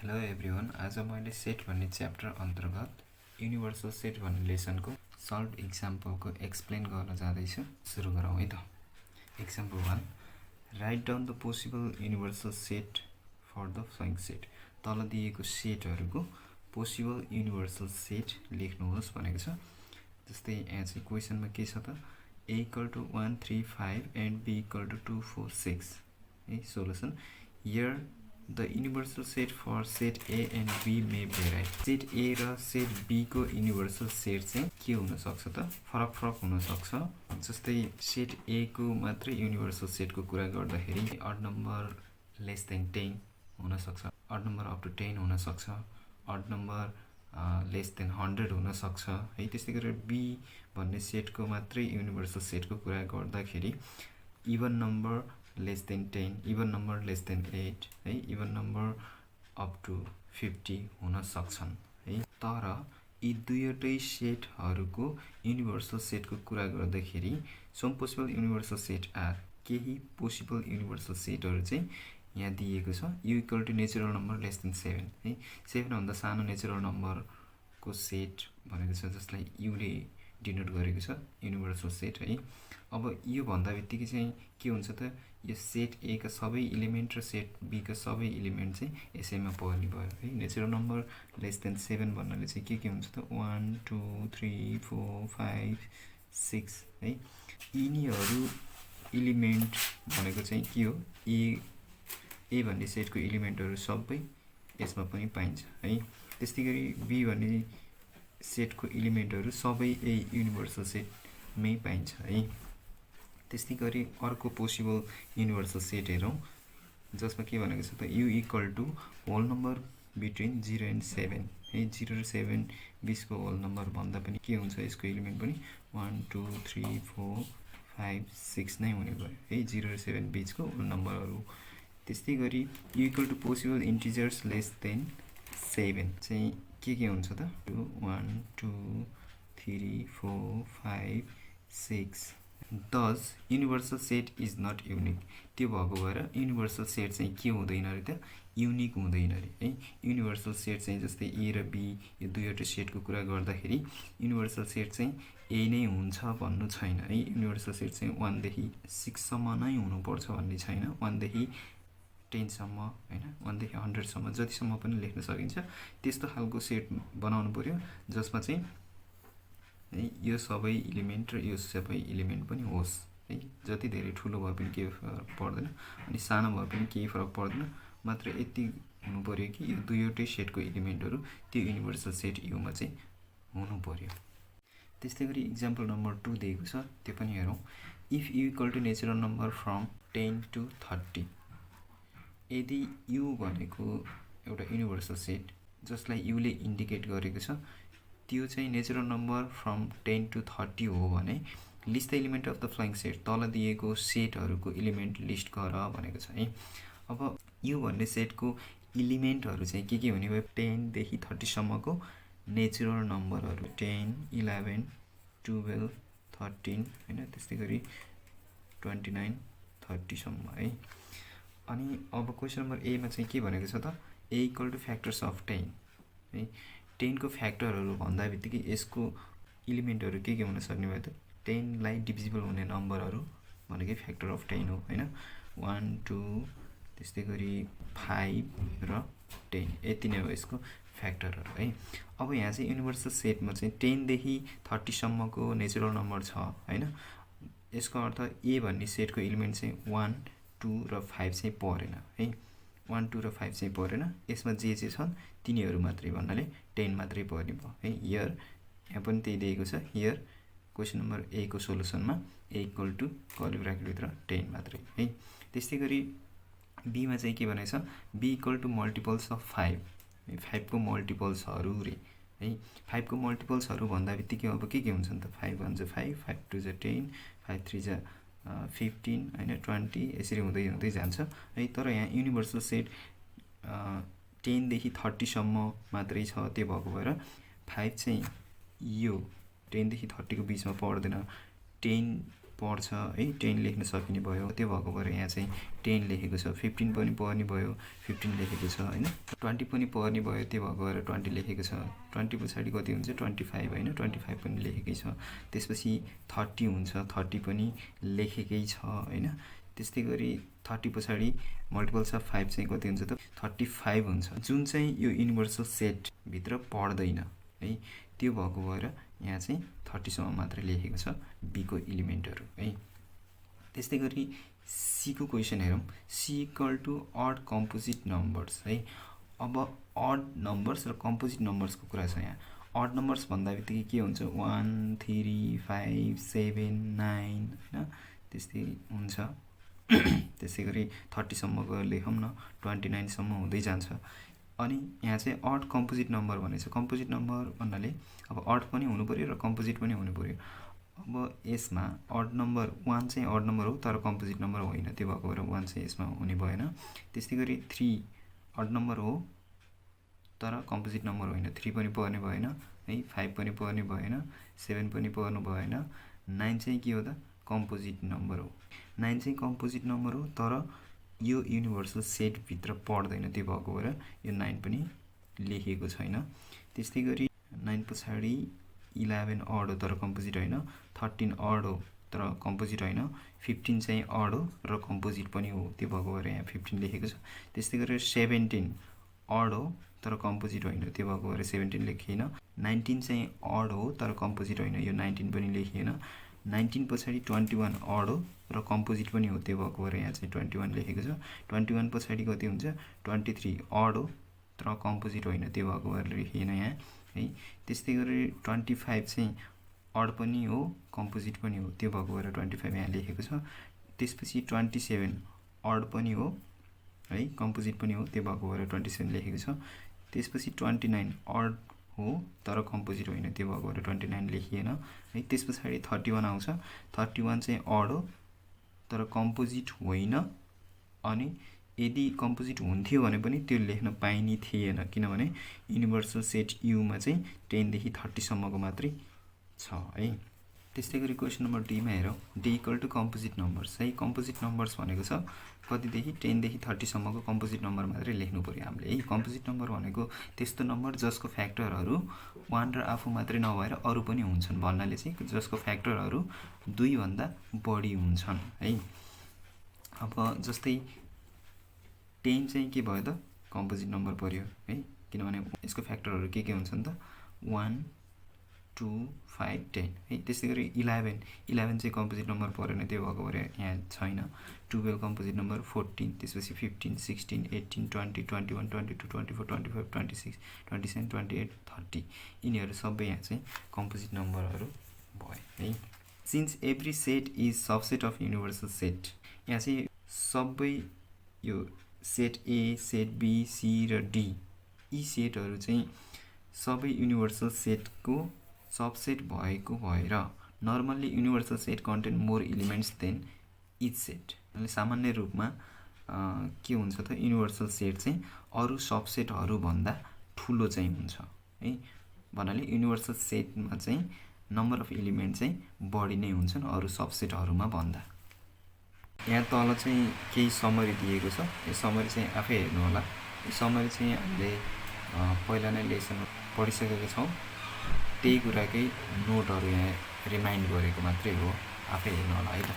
Hello everyone, आज मैले set भन्ने च्याप्टर अन्तर्गत युनिभर्सल सेट भन्ने लेसनको सल्भ इक्जाम्पलको एक्सप्लेन गर्न जाँदैछु। सुरु गरौँ है त। Example 1, write down the possible universal set for the following set. तल दिएको सेटहरूको पोसिबल युनिभर्सल सेट लेख्नुहोस् भनेको छ। जस्तै यहाँ चाहिँ क्वेसनमा के छ त, a = 1 3 5 and b = 2 4 6 है। Solution, here the universal set for set A and B may vary। set A र set B को universal set चाहिँ के हुन सक्छ त, फरक हुन सक्छ। जस्तै set A को मात्रै universal set को कुरा गर्दाखेरि odd number less than 10 हुन सक्छ, odd number up to 10 हुन सक्छ, odd number less than 100 हुन सक्छ है। त्यस्तै गरेर B भन्ने सेटको मात्रै universal set को कुरा गर्दाखेरि even number less than 10, even number less than 8 है, even number up to 50 हुन सक्छन् है। तर यी दुईवटै सेटहरूको युनिभर्सल सेटको कुरा गर्दाखेरि some possible universal set are, केही पोसिबल युनिभर्सल सेटहरू चाहिँ यहाँ दिएको छ। U equals to natural number less than 7 है। 7 भन्दा सानो नेचुरल नम्बरको सेट भनेको छ, जसलाई युले डिनोट गरेको छ युनिभर्सल सेट है। अब यो भन्दा बित्तिकै चाहिँ के हुन्छ त, यो सेट ए का सबै इलिमेन्ट र सेट बी का सबै इलिमेन्ट चाहिँ यसैमा पर्ने भयो है। नेचुरल नम्बर लेस देन 7 भन्नाले चाहिँ के हुन्छ त, 1 2 3 4 5 6 है। यिनीहरू इलिमेन्ट भनेको चाहिँ के हो, ए भन्ने सेटको इलिमेन्टहरू सबै यसमा पनि पाइन्छ है। त्यस्तै गरी बी भन्ने सेटको इलिमेन्टहरू सबै ए युनिभर्सल सेटमै पाइन्छ है। त्यस्तै गरी अर्को पोसिबल युनिभर्सल सेट हेरौँ, जसमा के भनेको छ त, U equals to whole number between 0 and 7 है। 0 र 7 बिचको होल नम्बर भन्दा पनि के हुन्छ, यसको इलिमेन्ट पनि 1 2 3 4 5 6 नै हुने भयो है, 0 र 7 बिचको होल नम्बरहरू। त्यस्तै गरी U equals to possible integers less than 7 चाहिँ के हुन्छ त, 1 2 3 4 5 6। Thus universal set is not unique. त्यो भएको भएर युनिभर्सल सेट चाहिँ के हुँदैन अरे त, युनिक हुँदैन अरे है। युनिभर्सल सेट चाहिँ जस्तै ए र बी यो दुईवटा सेटको कुरा गर्दाखेरि युनिभर्सल सेट चाहिँ ए नै हुन्छ भन्नु छैन है। युनिभर्सल सेट चाहिँ 1 देखि 6 सम्म नै हुनुपर्छ भन्ने छैन, 1 देखि 10 सम्म हैन, 1 देखि 100 सम्म जतिसम्म पनि लेख्न सकिन्छ। त्यस्तो खालको सेट बनाउनु पर्यो जसमा चाहिँ यो सबै इलिमेन्ट र यो सबै इलिमेन्ट पनि होस् है। जति धेरै ठुलो भए पनि केही फरक पर्दैन, अनि सानो भए पनि केही फरक पर्दैन, मात्र यति हुनु पर्यो कि यो दुईवटै सेटको इलिमेन्टहरू त्यो युनिभर्सल सेट युमा चाहिँ हुनु पर्यो। त्यस्तै गरी इक्जाम्पल नम्बर 2 दिएको छ, त्यो पनि हेरौँ। If U equals to natural number from 10 to 30, यदि यु भनेको एउटा युनिभर्सल सेट जसलाई युले इन्डिकेट गरेको छ, त्यो चाहिँ नेचुरल नम्बर फ्रम 10 to 30 हो भने list the element of the following set, तल दिएको सेटहरूको इलिमेन्ट लिस्ट गर भनेको छ है। अब यो भन्ने सेटको इलिमेन्टहरू चाहिँ के हुने भयो, 10 देखि 30 सम्मको नेचुरल नम्बरहरू 10 11 12 13 हैन, त्यस्तै गरी 29 30 सम्म है। अनि अब क्वेसन नम्बर ए मा चाहिँ के भनेको छ त, ए इक्वल टु फ्याक्टर्स अफ 10 है। 10 को फ्याक्टरहरू भन्दा बित्तिकै यसको इलिमेन्टहरू के हुन सक्ने भयो त, 10 लाई डिभिजिबल हुने नम्बरहरू भनेकै फ्याक्टर अफ 10 हो हैन। 1 2 त्यस्तै गरी 5 र 10 यति नै हो यसको फ्याक्टरहरू है। अब यहाँ चाहिँ युनिभर्सल सेटमा चाहिँ 10 देखि 30 सम्मको नेचुरल नम्बर छ हैन। यसको अर्थ ए भन्ने सेटको इलिमेन्ट चाहिँ 1 2 र 5 चाहिँ परेन है। 1 2 र 5 चाहिँ परेन, यसमा जे छन् तिनीहरू मात्रै भन्नाले 10 मात्रै पर्ने भयो है। हियर यहाँ पनि त्यही दिएको छ, हियर क्वेसन नम्बर ए को सोलुसनमा ए इक्वल टु कर्ली ब्राकेटभित्र 10 मात्रै है। त्यस्तै गरी बी मा चाहिँ के भनेको छ, B equals to multiples of 5 है। 5 को मल्टिपल्सहरू रे है। 5 को मल्टिपल्सहरू भन्दा बित्तिकै अब के हुन्छ नि त, 5 1 जा 5 5 2 जा 10 5 3 जा 15 हैन 20 यसरी हुँदै हुँदै जान्छ है। तर यहाँ युनिभर्सल सेट 10 देखि 30 सम्म मात्रै छ, त्यो भएको भएर 5 चाहिँ यो 10 देखि 30 को बिचमा पर्दैन। 10 पढ्छ है 10 लेख्न सकिने भयो, त्यो भएको भएर यहाँ चाहिँ 10 लेखेको छ। 15 पनि पढ्ने भयो, 15 लेखेको छ हैन। 20 पनि पढ्ने भयो, त्यो भएको भएर 20 लेखेको छ। 20 पछाडि कति हुन्छ 25 हैन, 25 पनि लेखेकै छ। त्यसपछि 30 हुन्छ, 30 पनि लेखेकै छ हैन। त्यस्तै गरी 30 पछाडि मल्टिपल्स अफ 5 चाहिँ कति हुन्छ त 35 हुन्छ, जुन चाहिँ यो युनिभर्सल सेट भित्र पर्दैन है। त्यो भएको भएर यहाँ चाहिँ 30 सम्म मात्र लेखेको छ बी को एलिमेन्टहरु है। त्यस्तै गरी सी को क्वेशन हेरौँ। C equals to odd composite numbers है। अब अड नम्बर्स र कम्पोजिट नम्बर्सको कुरा छ यहाँ। अड नम्बर्स भन्दाबित्तिकै के हुन्छ 1 3 5 7 9 हैन, त्यस्तै हुन्छ। त्यसै गरी 30 सम्म गएर लेखौँ न, 29 सम्म हुँदै जान्छ। अनि यहाँ चाहिँ अड कम्पोजिट नम्बर भनेको छ। कम्पोजिट नम्बर भन्नाले अब अड पनि हुनु पर्यो र कम्पोजिट पनि हुनु पर्यो। अब यसमा अड नम्बर 1 चाहिँ अड नम्बर हो तर कम्पोजिट नम्बर होइन, त्यो भएको भएर 1 चाहिँ यसमा हुने भएन। त्यस्तै गरी 3 अड नम्बर हो तर कम्पोजिट नम्बर होइन, 3 पनि पर्ने भएन है, 5 पनि पर्ने भएन, 7 पनि पर्नु भएन। 9 चाहिँ के हो त कम्पोजिट नम्बर हो। 9 चाहिँ कम्पोजिट नम्बर हो तर यो युनिभर्सल सेट भित्र पर्दैन, त्यो भएको भएर यो 9 पनि लेखिएको छैन। त्यस्तै गरी 9 पछाडि 11 अड हो तर कम्पोजिट होइन, 13 अड हो तर कम्पोजिट होइन, 15 चाहिँ अड हो र कम्पोजिट पनि हो, त्यो भएको भएर यहाँ 15 लेखेको छ। त्यस्तै गरी 17 अड हो तर कम्पोजिट होइन, त्यो भएको भएर 17 लेखिएन। 19 चाहिँ अड हो तर कम्पोजिट होइन, यो 19 पनि लेखिएन। 19 पछाडि 21 अड हो र कम्पोजिट पनि हो, त्यो भएको भएर यहाँ चाहिँ 21 लेखेको छ। 21 पछाडि कति हुन्छ 23 अड हो तर कम्पोजिट होइन, त्यो भएको भएर लेखिएन यहाँ है। त्यस्तै गरी 25 चाहिँ अड पनि हो कम्पोजिट पनि हो, त्यो भएको भएर 25 यहाँ लेखेको छ। त्यसपछि 27 अड पनि हो है, कम्पोजिट पनि हो, त्यो भएको भएर 27 लेखेको छ। त्यसपछि 29 अड हो तर कम्पोजिट होइन, त्यो भएको भएर 29 लेखिएन है। त्यस पछाडि 31 आउँछ। 31 चाहिँ अड हो तर कम्पोजिट होइन, अनि यदि कम्पोजिट हुन्थ्यो भने पनि त्यो लेख्न पाइने थिएन, किनभने युनिभर्सल सेट युमा चाहिँ 10 देखि 30 सम्मको मात्रै छ है। त्यस्तै गरी क्वेशन नम्बर डी मा हेरौँ। D equals to composite numbers है। कम्पोजिट नम्बर्स भनेको छ कतिदेखि 10 देखि 30 सम्मको कम्पोजिट नम्बर मात्रै लेख्नु पर्यो हामीले है। कम्पोजिट नम्बर भनेको त्यस्तो नम्बर जसको फ्याक्टरहरू 1 र आफू मात्रै नभएर अरू पनि हुन्छन् भन्नाले चाहिँ जसको फ्याक्टरहरू 2 भन्दा बढी हुन्छन् है। अब जस्तै 10 चाहिँ के भयो त कम्पोजिट नम्बर पर्यो है, किनभने यसको फ्याक्टरहरू के हुन्छन् त 1 2 5 10 है। त्यस्तै गरी 11 चाहिँ कम्पोजिट नम्बर परेन, त्यो भएको भएर यहाँ छैन। 12 कम्पोजिट नम्बर, 14 त्यसपछि 15 16 18 20 21 22 24 25 26 27 28 30 यिनीहरू सबै यहाँ चाहिँ कम्पोजिट नम्बरहरू भए है। Since every set is subset of universal set, यहाँ चाहिँ सबै यो set A set B C र डी यी सेटहरू चाहिँ सबै युनिभर्सल सेटको सबसेट भएको भएर normally universal set contain more elements than each set. सामान्य रूपमा के हुन्छ त युनिभर्सल सेट चाहिँ अरू सबसेटहरू भन्दा ठुलो चाहिँ हुन्छ है। भन्नाले युनिभर्सल सेटमा चाहिँ नम्बर अफ एलिमेन्ट चाहिँ बढी नै हुन्छन् अरू सबसेटहरूमा भन्दा। यहाँ तल चाहिँ केही समरी दिएको छ, यो समरी चाहिँ आफै हेर्नु होला। यो समरी चाहिँ हामीले पहिला नै लेसन पढिसकेका छौँ, त्यही कुराकै नोटहरू यहाँ रिमाइन्ड गरेको मात्रै हो, आफै हेर्नु होला है त।